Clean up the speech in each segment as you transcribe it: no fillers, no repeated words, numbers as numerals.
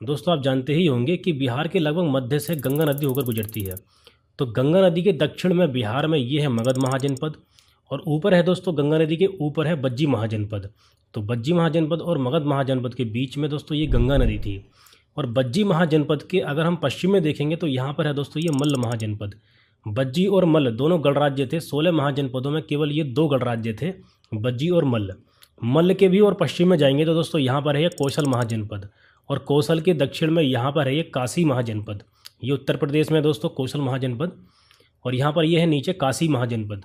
दोस्तों आप जानते ही होंगे कि बिहार के लगभग मध्य से गंगा नदी होकर गुजरती है। तो गंगा नदी के दक्षिण में बिहार में ये है मगध महाजनपद, और ऊपर है दोस्तों गंगा नदी के ऊपर है बज्जी महाजनपद। तो बज्जी महाजनपद और मगध महाजनपद के बीच में दोस्तों ये गंगा नदी थी। और बज्जी महाजनपद के अगर हम पश्चिम में देखेंगे तो यहाँ पर है दोस्तों ये मल्ल महाजनपद। बज्जी और मल्ल दोनों गणराज्य थे। 16 महाजनपदों में केवल ये 2 गणराज्य थे, बज्जी और मल्ल। मल्ल के भी और पश्चिम में जाएंगे तो दोस्तों यहाँ पर है ये कौशल महाजनपद, और कौशल के दक्षिण में यहाँ पर है ये काशी महाजनपद। ये उत्तर प्रदेश में दोस्तों कौशल महाजनपद, और यहाँ पर ये है नीचे काशी महाजनपद।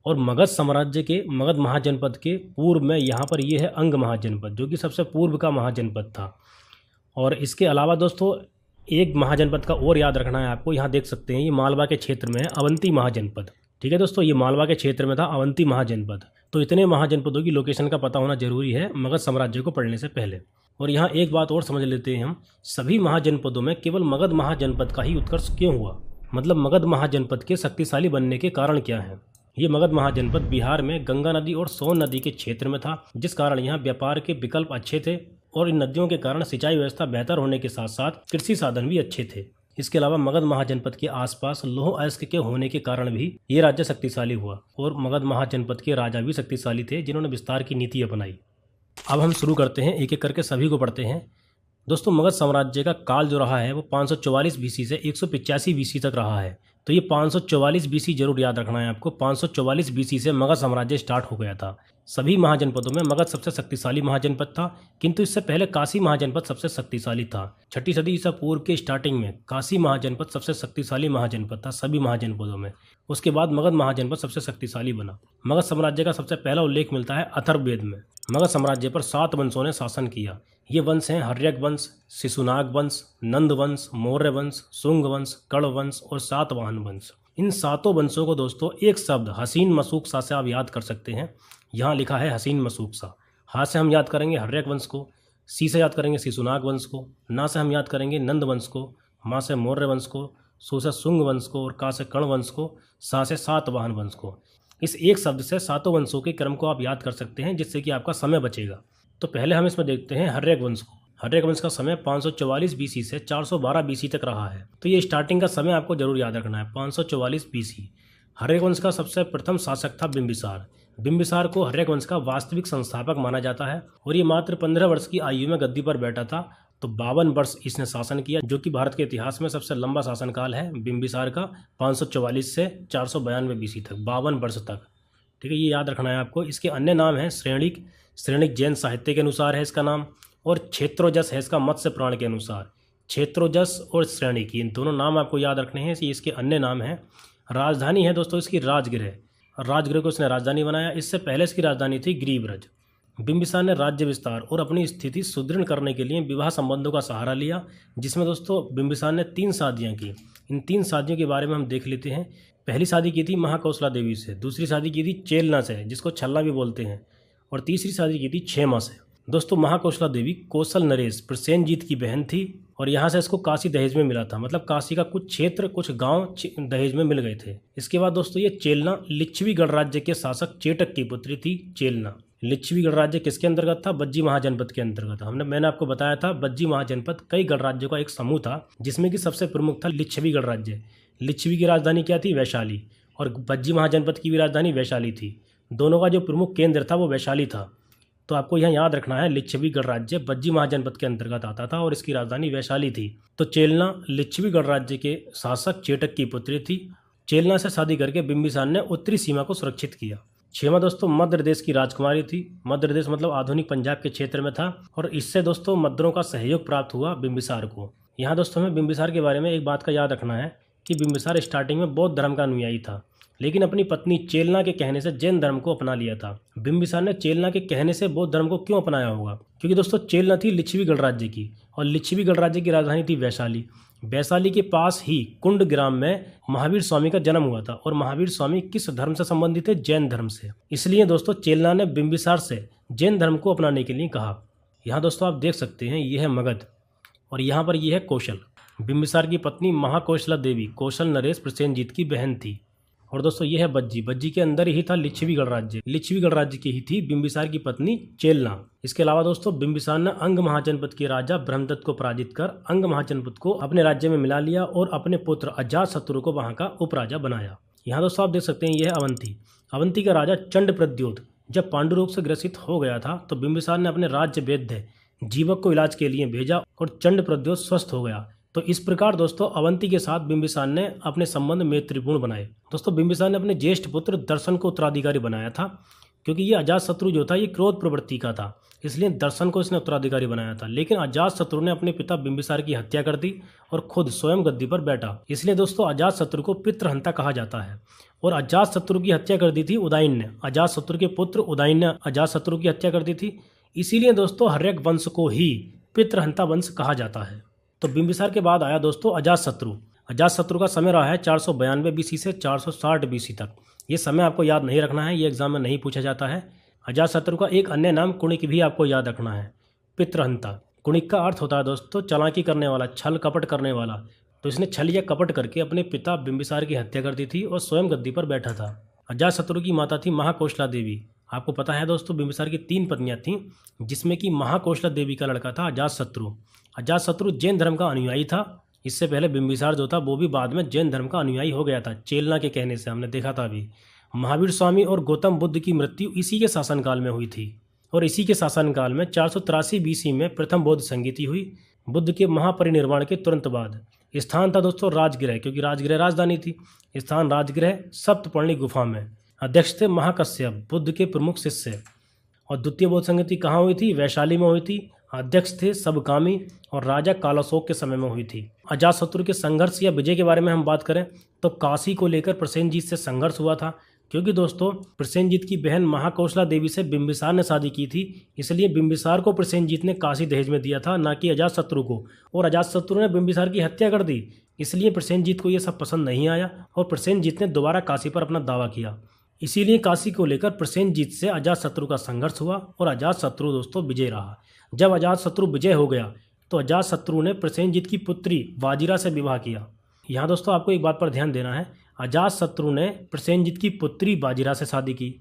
और मगध साम्राज्य के मगध महाजनपद के पूर्व में यहाँ पर ये है अंग महाजनपद, जो कि सबसे पूर्व का महाजनपद था। और इसके अलावा दोस्तों एक महाजनपद का और याद रखना है आपको। यहाँ देख सकते हैं ये मालवा के क्षेत्र में है अवंती महाजनपद। ठीक है दोस्तों, ये मालवा के क्षेत्र में था अवंती महाजनपद। तो इतने महाजनपदों की लोकेशन का पता होना जरूरी है मगध साम्राज्य को पढ़ने से पहले। और यहाँ एक बात और समझ लेते हैं हम, सभी महाजनपदों में केवल मगध महाजनपद का ही उत्कर्ष क्यों हुआ, मतलब मगध महाजनपद के शक्तिशाली बनने के कारण क्या है। ये मगध महाजनपद बिहार में गंगा नदी और सोन नदी के क्षेत्र में था, जिस कारण यहाँ व्यापार के विकल्प अच्छे थे, और इन नदियों के कारण सिंचाई व्यवस्था बेहतर होने के साथ साथ कृषि साधन भी अच्छे थे। इसके अलावा मगध महाजनपद के आसपास लौह अयस्क के होने के कारण भी ये राज्य शक्तिशाली हुआ, और मगध महाजनपद के राजा भी शक्तिशाली थे जिन्होंने विस्तार की नीति अपनाई। अब हम शुरू करते हैं, एक एक करके सभी को पढ़ते हैं। दोस्तों मगध साम्राज्य का काल जो रहा है वो 544 बीसी से 185 बीसी तक रहा है। तो ये 544 बीसी जरूर याद रखना है आपको। 544 बीसी से मगध साम्राज्य स्टार्ट हो गया था। सभी महाजनपदों में मगध सबसे शक्तिशाली महाजनपद था, किंतु इससे पहले काशी महाजनपद सबसे शक्तिशाली था। 6ठी सदी ईसा पूर्व के स्टार्टिंग में काशी महाजनपद सबसे शक्तिशाली महाजनपद था सभी महाजनपदों में। उसके बाद मगध महाजनपद सबसे शक्तिशाली बना। मगध साम्राज्य का सबसे पहला उल्लेख मिलता है अथर्ववेद में। मगध साम्राज्य पर 7 वंशों ने शासन किया। ये वंश हैं हर्यक वंश, शिशुनाग वंश, नंद वंश, मौर्य वंश, शुंग वंश, कर्ण वंश और सातवाहन वंश। इन 7 वंशों को दोस्तों एक शब्द हसीन मसूक सा से आप याद कर सकते हैं। यहाँ लिखा है हसीन मसूक सा। हा से हम याद करेंगे हर्यक वंश को, सी से याद करेंगे शिशुनाग वंश को, ना से हम याद करेंगे नंद वंश को, मा से मौर्य वंश को, सु से शुंग वंश को, और का से कर्ण वंश को, सा से सातवाहन वंश को। इस एक शब्द से 7 वंशों के क्रम को आप याद कर सकते हैं, जिससे कि आपका समय बचेगा। तो पहले हम इसमें देखते हैं हर्यक वंश को। हर्यक वंश का समय 544 बीसी से 412 बीसी तक रहा है। तो ये स्टार्टिंग का समय आपको जरूर याद रखना है, 544 बीसी। हर्यक वंश का सबसे प्रथम शासक था बिंबिसार। बिंबिसार को हर्यक वंश का वास्तविक संस्थापक माना जाता है, और ये मात्र 15 वर्ष की आयु में गद्दी पर बैठा था। तो 52 वर्ष इसने शासन किया, जो कि भारत के इतिहास में सबसे लंबा शासनकाल है बिंबिसार का, 544 से 492 बीसी तक, 52 वर्ष तक। ठीक है, ये याद रखना है आपको। इसके अन्य नाम हैं श्रेणिक, श्रेणिक जैन साहित्य के अनुसार है इसका नाम, और क्षेत्रोजस है इसका मत्स्य पुराण के अनुसार। क्षेत्रोजस और श्रेणिक, ये दोनों नाम आपको याद रखने हैं, ये इसके अन्य नाम हैं। राजधानी है दोस्तों इसकी राजगृह। राजगृह को इसने राजधानी बनाया। इससे पहले इसकी राजधानी थी गिरिब्रज। बिंबिसार ने राज्य विस्तार और अपनी स्थिति सुदृढ़ करने के लिए विवाह संबंधों का सहारा लिया, जिसमें दोस्तों बिंबिसार ने 3 शादियाँ की। इन 3 शादियों के बारे में हम देख लेते हैं। पहली शादी की थी महाकौशला देवी से, दूसरी शादी की थी चेलना से, जिसको छल्ला भी बोलते हैं, और तीसरी शादी की थी क्षेमा से। दोस्तों महाकौशला देवी कौशल नरेश प्रसेनजीत की बहन थी, और यहाँ से इसको काशी दहेज में मिला था, मतलब काशी का कुछ क्षेत्र, कुछ गांव दहेज में मिल गए थे। इसके बाद दोस्तों ये चेलना लिच्छवी गणराज्य के शासक चेटक की पुत्री थी। चेलना लिच्छवी गणराज्य किसके अंतर्गत था? बज्जी महाजनपद के अंतर्गत। मैंने आपको बताया था बज्जी महाजनपद कई गणराज्यों का एक समूह था, जिसमें कि सबसे प्रमुख था लिच्छवी गणराज्य। लिच्छवी की राजधानी क्या थी? वैशाली। और बज्जी महाजनपद की भी राजधानी वैशाली थी। दोनों का जो प्रमुख केंद्र था वो वैशाली था। तो आपको यहाँ याद रखना है लिच्छवी गणराज्य बज्जी महाजनपद के अंतर्गत आता था, और इसकी राजधानी वैशाली थी। तो चेलना लिच्छवी गणराज्य के शासक चेटक की पुत्री थी। चेलना से शादी करके बिंबिसार ने उत्तरी सीमा को सुरक्षित किया। क्षेमा दोस्तों मध्य प्रदेश की राजकुमारी थी। मध्य प्रदेश मतलब आधुनिक पंजाब के क्षेत्र में था, और इससे दोस्तों मद्रों का सहयोग प्राप्त हुआ बिंबिसार को। यहाँ दोस्तों हमें बिंबिसार के बारे में एक बात का याद रखना है कि बिंबिसार स्टार्टिंग में बौद्ध धर्म का अनुयायी था, लेकिन अपनी पत्नी चेलना के कहने से जैन धर्म को अपना लिया था। बिंबिसार ने चेलना के कहने से बौद्ध धर्म को क्यों अपनाया होगा? क्योंकि दोस्तों चेलना थी लिच्छवी गणराज्य की, और लिच्छवी गणराज्य की राजधानी थी वैशाली। वैशाली के पास ही कुंड ग्राम में महावीर स्वामी का जन्म हुआ था, और महावीर स्वामी किस धर्म से संबंधित थे? जैन धर्म से। इसलिए दोस्तों चेलना ने बिंबिसार से जैन धर्म को अपनाने के लिए कहा। यहाँ दोस्तों आप देख सकते हैं ये है मगध, और यहाँ पर यह है कौशल। बिंबिसार की पत्नी महाकौशला देवी कौशल नरेश प्रसेनजीत की बहन थी। और दोस्तों ये है बज्जी। बज्जी के अंदर ही था लिच्छवी गणराज्य। लिच्छवी गणराज्य की ही थी बिंबिसार की पत्नी चेलना। इसके अलावा दोस्तों बिंबिसार ने अंग महाजनपद के राजा ब्रह्मदत्त को पराजित कर अंग महाजनपद को अपने राज्य में मिला लिया और अपने पुत्र अजातशत्रु को वहां का उपराजा बनाया। यहाँ दोस्तों आप देख सकते हैं यह है अवंती। अवंती का राजा चंड प्रद्योत जब पांडु रोग से ग्रसित हो गया था तो बिंबिसार ने अपने राज्य वैद्य जीवक को इलाज के लिए भेजा और चंड प्रद्योत स्वस्थ हो गया। तो इस प्रकार दोस्तों अवंती के साथ बिंबिसार ने अपने संबंध मैत्रीपूर्ण बनाए। दोस्तों बिंबिसार ने अपने ज्येष्ठ पुत्र दर्शन को उत्तराधिकारी बनाया था, क्योंकि ये अजातशत्रु जो था ये क्रोध प्रवृत्ति का था, इसलिए दर्शन को इसने उत्तराधिकारी बनाया था। लेकिन अजातशत्रु ने अपने पिता बिंबिसार की हत्या कर दी और खुद स्वयं गद्दी पर बैठा। इसलिए दोस्तों अजातशत्रु को पितृहंता कहा जाता है। और अजातशत्रु की हत्या कर दी थी उदयन ने। अजातशत्रु के पुत्र उदयन ने अजातशत्रु की हत्या कर दी थी। इसीलिए दोस्तों हर्यक वंश को ही पितृहंता वंश कहा जाता है। तो बिंबिसार के बाद आया दोस्तों अजातशत्रु। अजातशत्रु का समय रहा है 492 बीसी से 460 बीसी तक। ये समय आपको याद नहीं रखना है, ये एग्जाम में नहीं पूछा जाता है। अजातशत्रु का एक अन्य नाम कुणिक भी आपको याद रखना है, पितृहंता। कुणिक का अर्थ होता है दोस्तों चालाकी करने वाला, छल कपट करने वाला। तो इसने छल या कपट करके अपने पिता बिंबिसार की हत्या कर दी थी और स्वयं गद्दी पर बैठा था। अजातशत्रु की माता थी महाकोशला देवी। आपको पता है दोस्तों बिंबिसार की 3 पत्नियां थीं, जिसमें कि महाकोशला देवी का लड़का था अजातशत्रु। अजातशत्रु जैन धर्म का अनुयायी था। इससे पहले बिंबिसार जो था वो भी बाद में जैन धर्म का अनुयायी हो गया था, चेलना के कहने से, हमने देखा था अभी। महावीर स्वामी और गौतम बुद्ध की मृत्यु इसी के शासनकाल में हुई थी और इसी के शासनकाल में 483 बीसी में प्रथम बौद्ध संगीति हुई, बुद्ध के महापरिनिर्वाण के तुरंत बाद। स्थान था दोस्तों राजगृह, क्योंकि राजगृह राजधानी थी। स्थान राजगृह सप्तपर्णी गुफा में। अध्यक्ष थे महाकश्यप, बुद्ध के प्रमुख शिष्य। और द्वितीय बौद्ध संगीति कहाँ हुई थी? वैशाली में हुई थी। अध्यक्ष थे सबकामी और राजा कालाशोक के समय में हुई थी। अजातशत्रु के संघर्ष या विजय के बारे में हम बात करें तो काशी को लेकर प्रसेनजीत से संघर्ष हुआ था, क्योंकि दोस्तों प्रसेनजीत की बहन महाकोशला देवी से बिंबिसार ने शादी की थी। इसलिए बिंबिसार को प्रसेनजीत ने काशी दहेज में दिया था, ना कि अजातशत्रु को। और अजातशत्रु ने बिंबिसार की हत्या कर दी। इसलिए प्रसेनजीत को यह सब पसंद नहीं आया और प्रसेनजीत ने दोबारा काशी पर अपना दावा किया। इसीलिए काशी को लेकर प्रसेनजीत से अजातशत्रु का संघर्ष हुआ और अजातशत्रु दोस्तों विजय रहा। जब अजातशत्रु विजय हो गया तो अजातशत्रु ने प्रसेनजीत की पुत्री वाजिरा से विवाह किया। यहाँ दोस्तों आपको एक बात पर ध्यान देना है, अजातशत्रु ने प्रसेनजीत की पुत्री वाजिरा से शादी की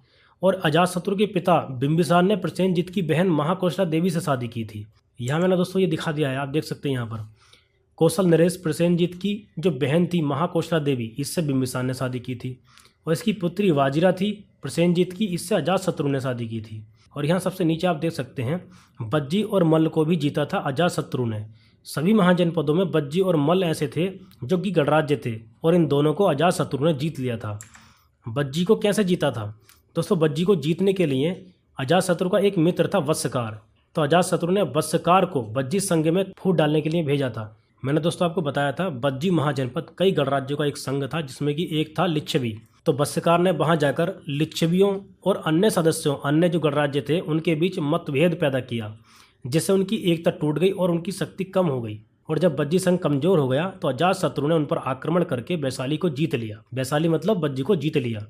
और अजातशत्रु के पिता बिंबिसार ने प्रसेनजीत की बहन महाकोशला देवी से शादी की थी। यहाँ मैंने दोस्तों ये दिखा दिया है, आप देख सकते हैं यहाँ पर। कौशल नरेश प्रसेनजीत की जो बहन थी महाकोशला देवी, इससे बिंबिसार ने शादी की थी और इसकी पुत्री वाजिरा थी प्रसेनजीत की, इससे अजातशत्रु ने शादी की थी। और यहाँ सबसे नीचे आप देख सकते हैं बज्जी और मल्ल को भी जीता था अजातशत्रु ने। सभी महाजनपदों में बज्जी और मल्ल ऐसे थे जो कि गणराज्य थे और इन दोनों को अजातशत्रु ने जीत लिया था। बज्जी को कैसे जीता था? दोस्तों बज्जी को जीतने के लिए अजातशत्रु का एक मित्र था वत्सकार। तो अजातशत्रु ने वत्सकार को बज्जी संघ में फूट डालने के लिए भेजा था। मैंने दोस्तों आपको बताया था बज्जी महाजनपद कई गणराज्यों का एक संघ था, जिसमें कि एक था लिच्छवी। तो वत्सकार ने वहां जाकर लिच्छवियों और अन्य सदस्यों, अन्य जो गणराज्य थे, उनके बीच मतभेद पैदा किया, जिससे उनकी एकता टूट गई और उनकी शक्ति कम हो गई। और जब बज्जी संघ कमजोर हो गया तो अजातशत्रु ने उन पर आक्रमण करके वैशाली को जीत लिया। वैशाली मतलब बज्जी को जीत लिया।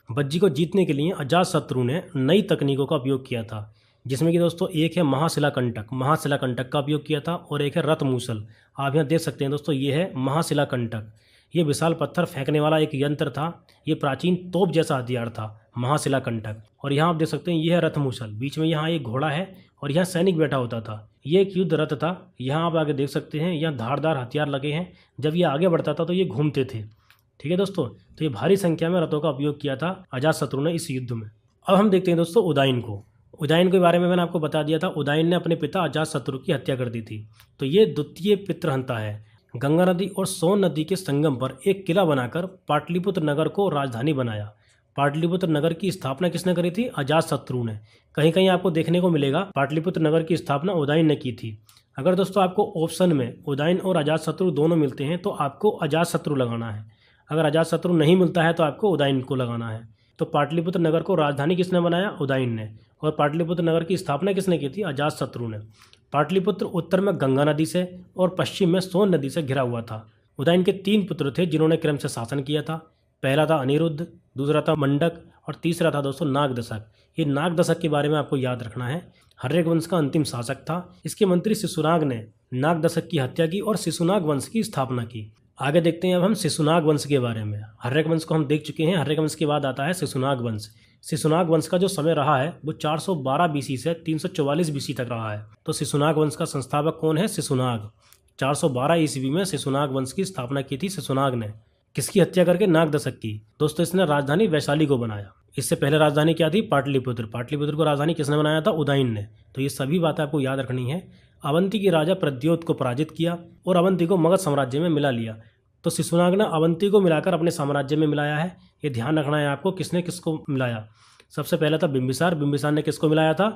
बज्जी को जीतने के लिए अजातशत्रु ने नई तकनीकों का उपयोग किया था, जिसमें कि दोस्तों एक है महाशिलाकंटक, महाशिलाकंटक का उपयोग किया था और एक है रथमूसल। आप यहाँ देख सकते हैं दोस्तों, ये है महाशिलाकंटक। ये विशाल पत्थर फेंकने वाला एक यंत्र था। ये प्राचीन तोप जैसा हथियार था महाशिलाकंटक। और यहाँ आप देख सकते हैं ये है रथमूसल। बीच में यहाँ एक घोड़ा है और यहाँ सैनिक बैठा होता था। ये एक युद्ध रथ था। यहाँ आप आगे देख सकते हैं, यहाँ धारदार हथियार लगे हैं। जब ये आगे बढ़ता था तो ये घूमते थे। ठीक है दोस्तों, तो ये भारी संख्या में रथों का उपयोग किया था अजातशत्रु ने इस युद्ध में। अब हम देखते हैं दोस्तों उदयन को। उदयन के बारे में मैंने आपको बता दिया था। उदयन ने अपने पिता अजातशत्रु की हत्या कर दी थी। तो ये द्वितीय पितृहंता है। गंगा नदी और सोन नदी के संगम पर एक किला बनाकर पाटलिपुत्र नगर को राजधानी बनाया। पाटलिपुत्र नगर की स्थापना किसने करी थी? अजातशत्रु ने। कहीं कहीं आपको देखने को मिलेगा पाटलिपुत्र नगर की स्थापना उदयन ने की थी। अगर दोस्तों आपको ऑप्शन में उदयन और अजातशत्रु दोनों मिलते हैं तो आपको अजातशत्रु लगाना है। अगर अजातशत्रु नहीं मिलता है तो आपको उदयन को लगाना है। तो पाटलिपुत्र नगर को राजधानी किसने बनाया? उदयन ने। और पाटलिपुत्र नगर की स्थापना किसने की थी? अजातशत्रु ने। पाटलिपुत्र उत्तर में गंगा नदी से और पश्चिम में सोन नदी से घिरा हुआ था। उदयन के 3 पुत्र थे जिन्होंने क्रम से शासन किया था। पहला था अनिरुद्ध, दूसरा था मंडक और तीसरा था दोस्तों नागदशक। ये नागदशक के बारे में आपको याद रखना है। हर्यक वंश का अंतिम शासक था। इसके मंत्री शिशुनाग ने नागदशक की हत्या की और शिशुनाग वंश की स्थापना की। आगे देखते हैं अब हम शिशुनाग वंश के बारे में। हर्यक वंश को हम देख चुके हैं। हर्यक वंश के बाद आता है शिशुनाग वंश। शिशुनाग वंश का जो समय रहा है वो 412 बीसी से 344 बीसी तक रहा है। तो शिशुनाग वंश का संस्थापक कौन है? शिशुनाग। 412 ईस्वी में शिशुनाग वंश की स्थापना की थी शिशुनाग ने। किसकी हत्या करके? नागदशक की। दोस्तों इसने राजधानी वैशाली को बनाया। इससे पहले राजधानी क्या थी? पाटलिपुत्र। पाटलिपुत्र को राजधानी किसने बनाया था? उदयन ने। तो ये सभी बातें आपको याद रखनी है। अवंती के राजा प्रद्योत को पराजित किया और अवंती को मगध साम्राज्य में मिला लिया। तो शिशुनाग ने अवंती को मिलाकर अपने साम्राज्य में मिलाया है। ये ध्यान रखना है आपको, किसने किसको मिलाया। सबसे पहले था बिंबिसार। बिंबिसार ने किसको मिलाया था?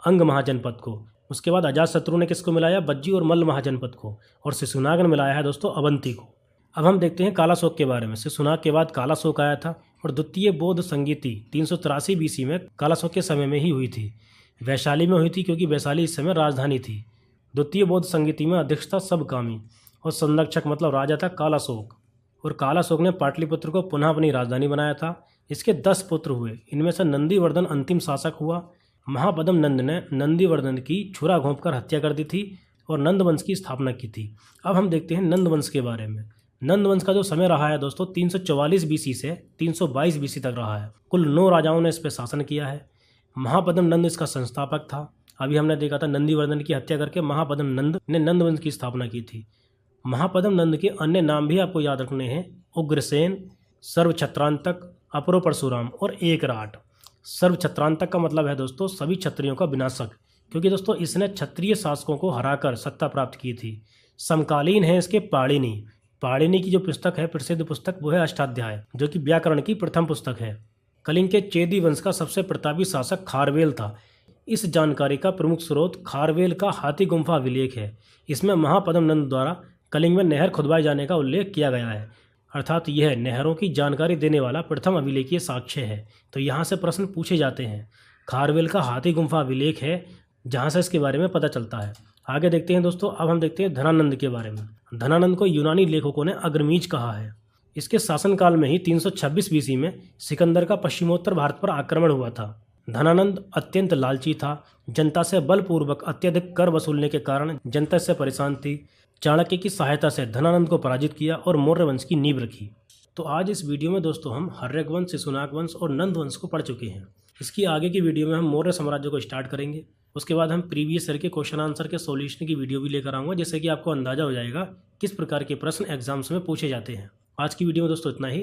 अंग महाजनपद को। उसके बाद अजातशत्रु ने किसको मिलाया? बज्जी और मल्ल महाजनपद को। और शिशुनाग ने मिलाया है दोस्तों अवंती को। अब हम देखते हैं कालाशोक के बारे में। शिशुनाग के बाद कालाशोक आया था और द्वितीय बौद्ध संगीति 383 बीसी में कालाशोक के समय में ही हुई थी। वैशाली में हुई थी क्योंकि वैशाली इस समय राजधानी थी। द्वितीय बौद्ध संगीति में अध्यक्ष था सबकामी और संरक्षक मतलब राजा था कालाशोक। और कालाशोक ने पाटलिपुत्र को पुनः अपनी राजधानी बनाया था। इसके 10 पुत्र हुए। इनमें से नंदीवर्धन अंतिम शासक हुआ। महापद्म नंद ने नंदीवर्धन की छुरा घोंपकर हत्या कर दी थी और नंद वंश की स्थापना की थी। अब हम देखते हैं नंद वंश के बारे में। नंद वंश का जो समय रहा है दोस्तों 344 बीसी से 322 बीसी तक रहा है। कुल 9 राजाओं ने इस पर शासन किया है। महापद्म नंद इसका संस्थापक था। अभी हमने देखा था नंदीवर्धन की हत्या करके महापद्म नंद ने नंद वंश की स्थापना की थी। महापद्म नंद के अन्य नाम भी आपको याद रखने हैं। उग्रसेन, सर्वछत्रांतक, अपरो परशुराम और एकराट। सर्वछत्रांतक का मतलब है दोस्तों सभी क्षत्रियों का विनाशक, क्योंकि दोस्तों इसने क्षत्रिय शासकों को हराकर सत्ता प्राप्त की थी। समकालीन है इसके पाणिनि। पाणिनि की जो पुस्तक है प्रसिद्ध पुस्तक वो है अष्टाध्याय, जो कि व्याकरण की प्रथम पुस्तक है। कलिंग के चेदी वंश का सबसे प्रतापी शासक खारवेल था। इस जानकारी का प्रमुख स्रोत खारवेल का हाथी गुम्फा अभिलेख है। इसमें महापद्म नंद द्वारा कलिंग में नहर खुदवाए जाने का उल्लेख किया गया है, अर्थात यह नहरों की जानकारी देने वाला प्रथम अभिलेखीय साक्ष्य है। तो यहाँ से प्रश्न पूछे जाते हैं। खारवेल का हाथी गुम्फा अभिलेख है जहाँ से इसके बारे में पता चलता है। आगे देखते हैं दोस्तों। अब हम देखते हैं धनानंद के बारे में। धनानंद को यूनानी लेखकों ने अग्रमीज कहा है। इसके शासनकाल में ही 326 बीसी में सिकंदर का पश्चिमोत्तर भारत पर आक्रमण हुआ था। धनानंद अत्यंत लालची था। जनता से बलपूर्वक अत्यधिक कर वसूलने के कारण जनता से परेशान थी। चाणक्य की सहायता से धनानंद को पराजित किया और मौर्य वंश की नींव रखी। तो आज इस वीडियो में दोस्तों हम हर्यक वंश, शिशुनाग वंश और नंद वंश को पढ़ चुके हैं। इसकी आगे की वीडियो में हम मौर्य साम्राज्य को स्टार्ट करेंगे। उसके बाद हम प्रीवियस ईयर के क्वेश्चन आंसर के सॉल्यूशन की वीडियो भी लेकर आऊँगा, जिससे कि आपको अंदाजा हो जाएगा किस प्रकार के प्रश्न एग्जाम्स में पूछे जाते हैं। आज की वीडियो में दोस्तों इतना ही।